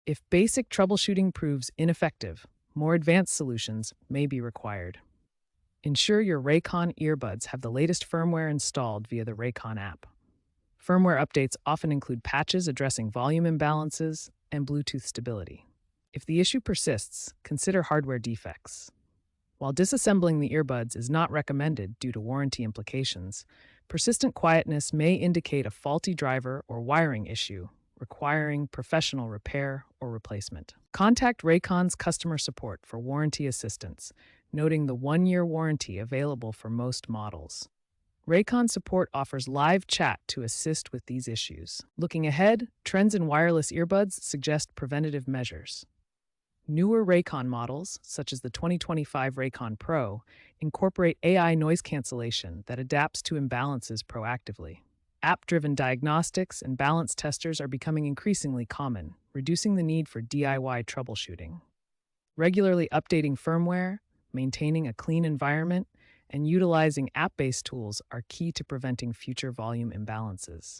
If basic troubleshooting proves ineffective, more advanced solutions may be required. Ensure your Raycon earbuds have the latest firmware installed via the Raycon app. Firmware updates often include patches addressing volume imbalances and Bluetooth stability. If the issue persists, consider hardware defects. While disassembling the earbuds is not recommended due to warranty implications, persistent quietness may indicate a faulty driver or wiring issue, requiring professional repair or replacement. Contact Raycon's customer support for warranty assistance, noting the 1-year warranty available for most models. Raycon support offers live chat to assist with these issues. Looking ahead, trends in wireless earbuds suggest preventative measures. Newer Raycon models, such as the 2025 Raycon Pro, incorporate AI noise cancellation that adapts to imbalances proactively. App-driven diagnostics and balance testers are becoming increasingly common, reducing the need for DIY troubleshooting. Regularly updating firmware, maintaining a clean environment, and utilizing app-based tools are key to preventing future volume imbalances.